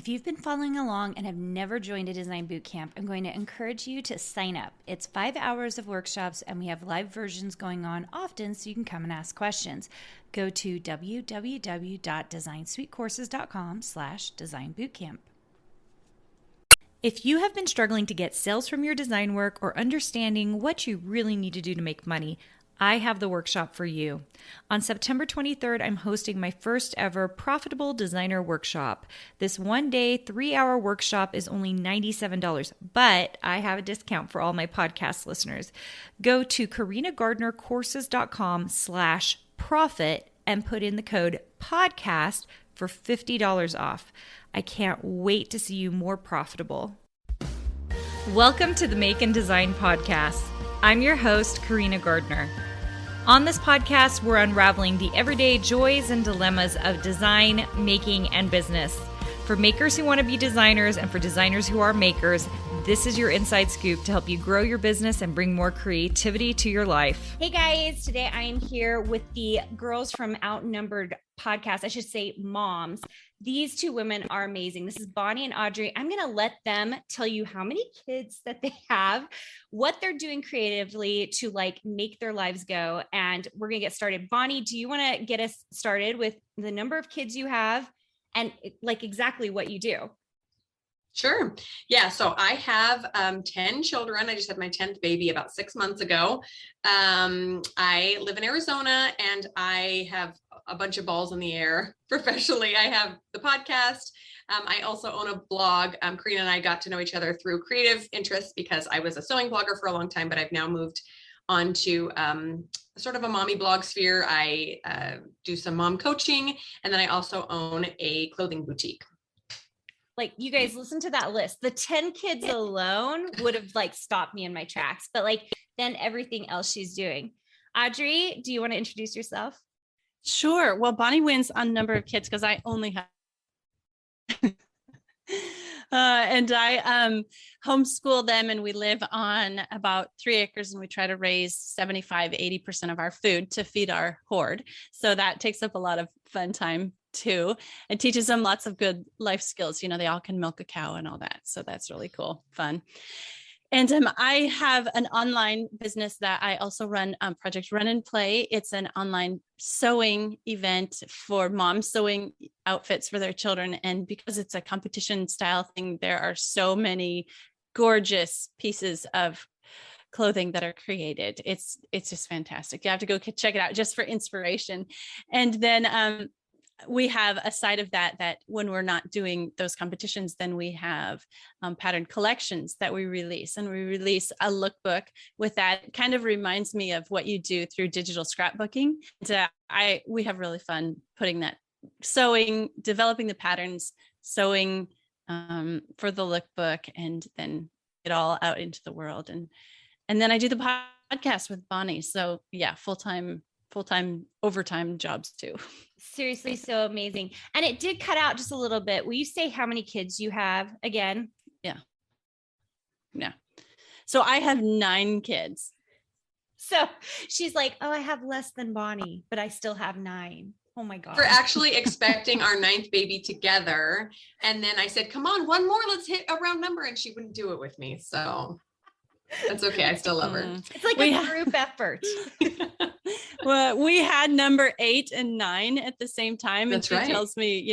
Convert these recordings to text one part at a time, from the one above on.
If you've been following along and have never joined a design boot camp, I'm going to encourage you to sign up. It's 5 hours of workshops and we have live versions going on often so you can come and ask questions. Go to www.designsweetcourses.com/designbootcamp. If you have been struggling to get sales from your design work or understanding what you really need to do to make money, I have the workshop for you. On September 23rd, I'm hosting my first ever Profitable Designer Workshop. This 1-day, 3-hour workshop is only $97, but I have a discount for all my podcast listeners. Go to carinagardnercourses.com/profit and put in the code podcast for $50 off. I can't wait to see you more profitable. Welcome to the Make and Design Podcast. I'm your host, Carina Gardner. On this podcast, we're unraveling the everyday joys and dilemmas of design, making, and business. For makers who want to be designers and for designers who are makers, this is your inside scoop to help you grow your business and bring more creativity to your life. Hey guys, today I am here with the girls from Outnumbered Podcast. I should say moms. These two women are amazing. This is Bonnie and Audrey. I'm going to let them tell you how many kids that they have, what they're doing creatively to make their lives go. And we're going to get started. Bonnie, do you want to get us started with the number of kids you have and exactly what you do? Sure. Yeah. So I have 10 children. I just had my 10th baby about 6 months ago. I live in Arizona and I have a bunch of balls in the air professionally. I have the podcast. I also own a blog. Carina and I got to know each other through creative interests because I was a sewing blogger for a long time, but I've now moved on to sort of a mommy blog sphere. I do some mom coaching, and then I also own a clothing boutique. You guys listen to that list. The 10 kids alone would have stopped me in my tracks, but then everything else she's doing. Audrey, do you want to introduce yourself? Sure. Well, Bonnie wins on number of kids because I only have and I homeschool them, and we live on about 3 acres, and we try to raise 75-80% of our food to feed our horde. So that takes up a lot of fun time too, and teaches them lots of good life skills. They all can milk a cow and all that. So that's really cool, fun. And I have an online business that I also run, Project Run and Play. It's an online sewing event for moms sewing outfits for their children. And because it's a competition style thing, there are so many gorgeous pieces of clothing that are created. It's just fantastic. You have to go check it out just for inspiration. And then we have a side of that when we're not doing those competitions, then we have pattern collections that we release, and we release a lookbook with that. It kind of reminds me of what you do through digital scrapbooking. We have really fun putting that sewing, developing the patterns, sewing for the lookbook, and then it all out into the world. And then I do the podcast with Bonnie. So yeah, full-time overtime jobs too. Seriously, so amazing. And it did cut out just a little bit. Will you say how many kids you have again? Yeah. So I have 9 kids. So she's like, oh, I have less than Bonnie, but I still have 9. Oh my God. We're actually expecting our 9th baby together. And then I said, come on, one more, let's hit a round number. And she wouldn't do it with me. So that's okay. I still love her. It's like a group effort. Well, we had number 8 and 9 at the same time. And she tells me,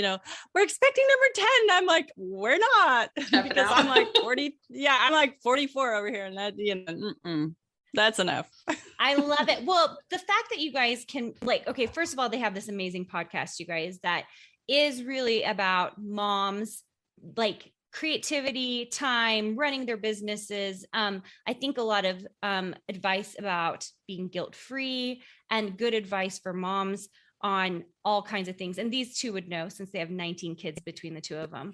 we're expecting number 10. And I'm like, we're not, because I'm like 40. Yeah. I'm like 44 over here. And that, that's enough. I love it. Well, the fact that you guys can okay, first of all, they have this amazing podcast, you guys, that is really about moms, creativity, time, running their businesses. I think a lot of advice about being guilt-free and good advice for moms on all kinds of things. And these two would know since they have 19 kids between the two of them.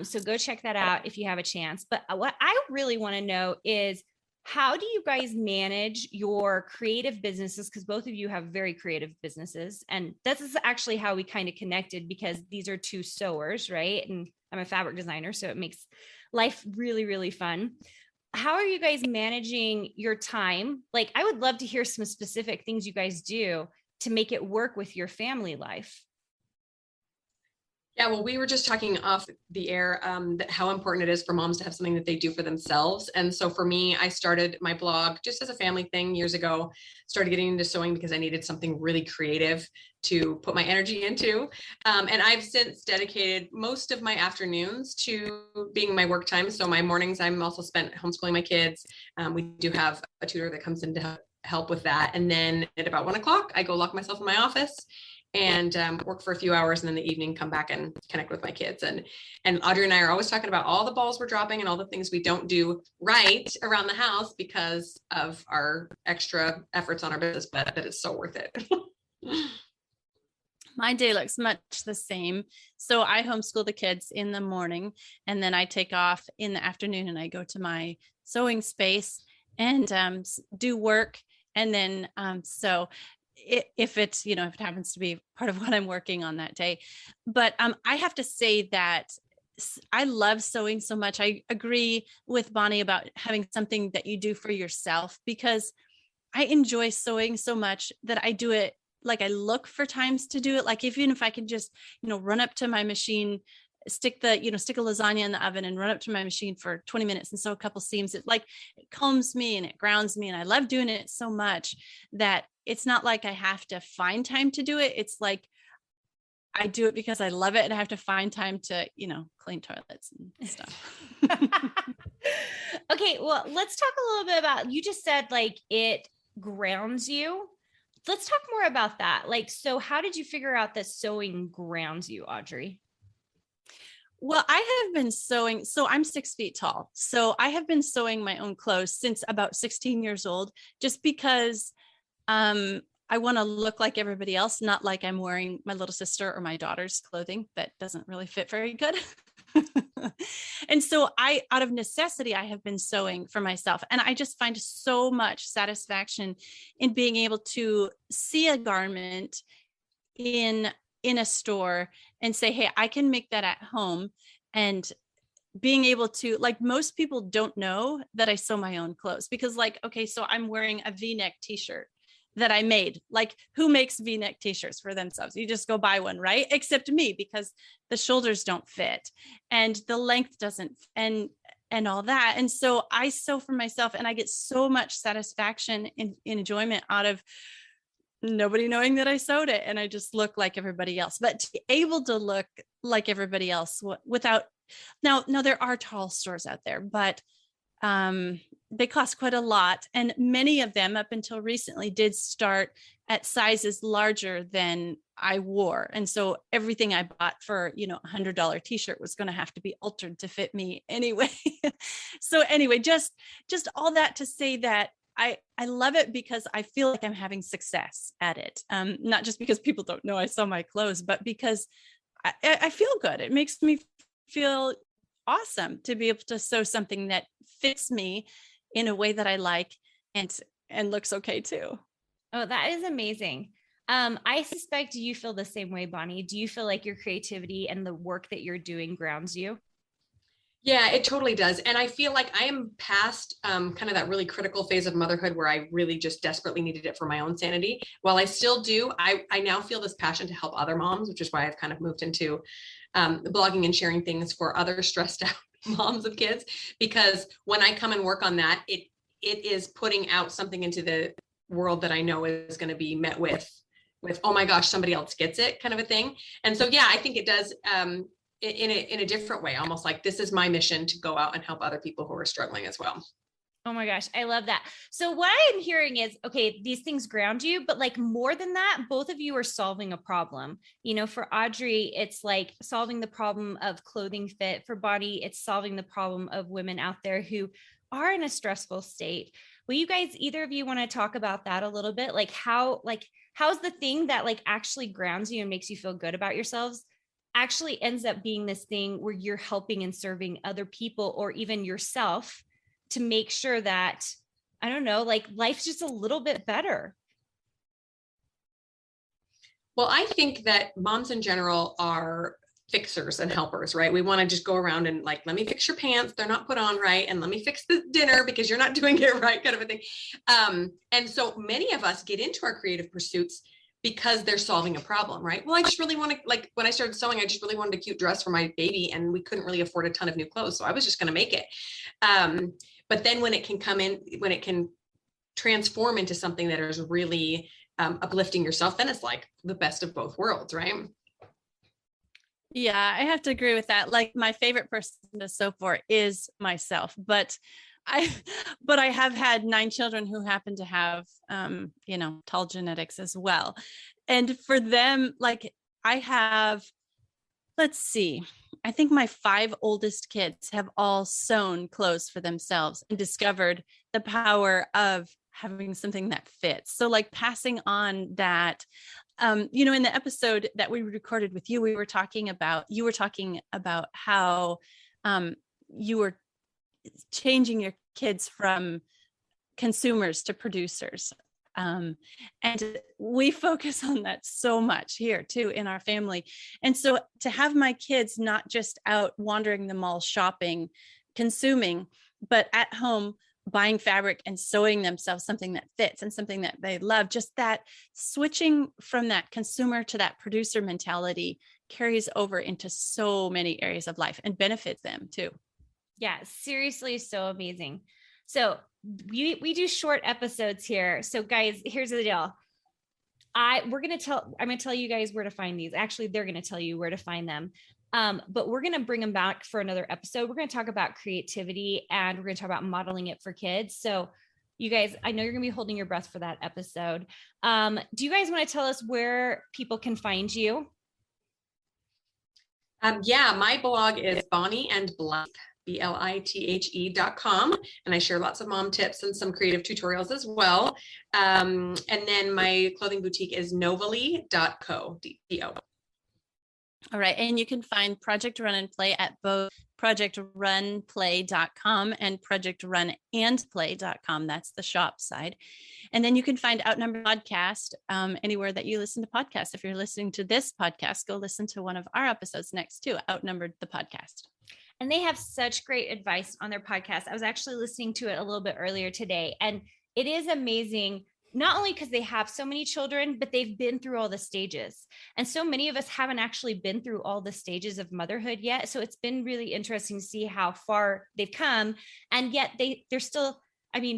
So go check that out if you have a chance. But what I really want to know is, how do you guys manage your creative businesses? Because both of you have very creative businesses. And this is actually how we kind of connected, because these are two sewers, right? And I'm a fabric designer, so it makes life really, really fun. How are you guys managing your time? I would love to hear some specific things you guys do to make it work with your family life. Yeah, well, we were just talking off the air how important it is for moms to have something that they do for themselves. And so for me, I started my blog just as a family thing years ago, started getting into sewing because I needed something really creative to put my energy into. And I've since dedicated most of my afternoons to being my work time. So my mornings, I'm also spent homeschooling my kids. We do have a tutor that comes in to help with that. And then at about 1 o'clock, I go lock myself in my office and work for a few hours, and then the evening come back and connect with my kids. And Audrey and I are always talking about all the balls we're dropping and all the things we don't do right around the house because of our extra efforts on our business, but it is so worth it. My day looks much the same. So I homeschool the kids in the morning, and then I take off in the afternoon and I go to my sewing space and do work. And then so if it's, if it happens to be part of what I'm working on that day. But I have to say that I love sewing so much. I agree with Bonnie about having something that you do for yourself, because I enjoy sewing so much that I do it. Like, I look for times to do it. Like, even if I can just, run up to my machine, stick a lasagna in the oven and run up to my machine for 20 minutes and sew a couple seams. It calms me and it grounds me. And I love doing it so much that it's not like I have to find time to do it. It's like, I do it because I love it, and I have to find time to, clean toilets and stuff. Okay. Well, let's talk a little bit about, you just said it grounds you. Let's talk more about that. So how did you figure out that sewing grounds you, Audrey? Well, I have been sewing. So I'm 6 feet tall. So I have been sewing my own clothes since about 16 years old, just because I want to look like everybody else, not like I'm wearing my little sister or my daughter's clothing that doesn't really fit very good. And so out of necessity, I have been sewing for myself. And I just find so much satisfaction in being able to see a garment in a store and say, hey, I can make that at home. And being able to, most people don't know that I sew my own clothes, because okay, so I'm wearing a V-neck t-shirt that I made. Who makes V-neck t-shirts for themselves? You just go buy one, right? Except me, because the shoulders don't fit and the length doesn't, and all that. And so I sew for myself, and I get so much satisfaction and enjoyment out of nobody knowing that I sewed it, and I just look like everybody else. But to be able to look like everybody else without, now there are tall stores out there, but they cost quite a lot. And many of them up until recently did start at sizes larger than I wore. And so everything I bought for, $100 t-shirt was going to have to be altered to fit me anyway. So anyway, just all that to say that I love it because I feel like I'm having success at it. Not just because people don't know I sew my clothes, but because I feel good. It makes me feel awesome to be able to sew something that fits me in a way that I like and looks okay too. Oh, that is amazing. I suspect you feel the same way, Bonnie. Do you feel like your creativity and the work that you're doing grounds you? Yeah, it totally does. And I feel like I am past kind of that really critical phase of motherhood where I really just desperately needed it for my own sanity. While I still do, I now feel this passion to help other moms, which is why I've kind of moved into blogging and sharing things for other stressed out moms of kids. Because when I come and work on that, it is putting out something into the world that I know is going to be met with, oh my gosh, somebody else gets it, kind of a thing. And so, yeah, I think it does in a different way, almost like this is my mission to go out and help other people who are struggling as well. Oh my gosh, I love that. So what I'm hearing is, okay, these things ground you, but more than that, both of you are solving a problem. For Audrey, it's solving the problem of clothing fit. For Bonnie, it's solving the problem of women out there who are in a stressful state. Will you guys, either of you, want to talk about that a little bit? How's the thing that actually grounds you and makes you feel good about yourselves actually ends up being this thing where you're helping and serving other people, or even yourself, to make sure that, I don't know, life's just a little bit better? Well, I think that moms in general are fixers and helpers, right? We want to just go around and let me fix your pants, they're not put on right, and let me fix the dinner because you're not doing it right, kind of a thing. And so many of us get into our creative pursuits because they're solving a problem, right? Well, I just really want to, like when I started sewing, I just really wanted a cute dress for my baby and we couldn't really afford a ton of new clothes. So I was just going to make it. But then when it can come in, when it can transform into something that is really uplifting yourself, then it's like the best of both worlds, right? Yeah, I have to agree with that. Like my favorite person to sew for is myself, but I have had 9 children who happen to have, tall genetics as well. And for them, like I have, let's see, I think my 5 oldest kids have all sewn clothes for themselves and discovered the power of having something that fits. So like passing on that, in the episode that we recorded with you, you were talking about how you were changing your kids from consumers to producers. And we focus on that so much here too in our family. And so to have my kids not just out wandering the mall shopping, consuming, but at home buying fabric and sewing themselves something that fits and something that they love, just that switching from that consumer to that producer mentality carries over into so many areas of life and benefits them too. Yeah, seriously, so amazing. So we do short episodes here. So guys, here's the deal. I'm going to tell you guys where to find these. Actually, they're going to tell you where to find them. But we're going to bring them back for another episode. We're going to talk about creativity and we're going to talk about modeling it for kids. So you guys, I know you're going to be holding your breath for that episode. Do you guys want to tell us where people can find you? Yeah, my blog is Bonnie and Blythe, BLITHE.com. And I share lots of mom tips and some creative tutorials as well. And then my clothing boutique is novally.co, D-O. All right. And you can find Project Run and Play at both projectrunplay.com and projectrunandplay.com. That's the shop side. And then you can find Outnumbered Podcast anywhere that you listen to podcasts. If you're listening to this podcast, go listen to one of our episodes next too, Outnumbered the Podcast. And they have such great advice on their podcast. I was actually listening to it a little bit earlier today, and it is amazing. Not only because they have so many children, but they've been through all the stages. And so many of us haven't actually been through all the stages of motherhood yet. So it's been really interesting to see how far they've come. And yet they're still,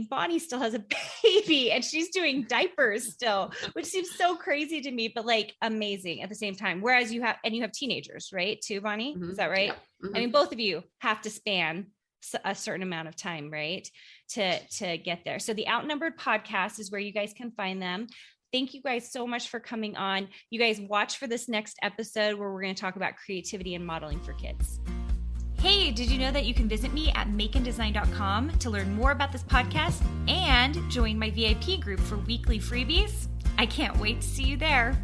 Bonnie still has a baby and she's doing diapers still, which seems so crazy to me, but like amazing at the same time. Whereas you have teenagers, right? Too, Bonnie? Mm-hmm. Is that right? Yeah. Mm-hmm. Both of you have to span a certain amount of time, right? To get there. So the Outnumbered Podcast is where you guys can find them. Thank you guys so much for coming on. You guys watch for this next episode where we're going to talk about creativity and modeling for kids. Hey, did you know that you can visit me at makeanddesign.com to learn more about this podcast and join my VIP group for weekly freebies? I can't wait to see you there.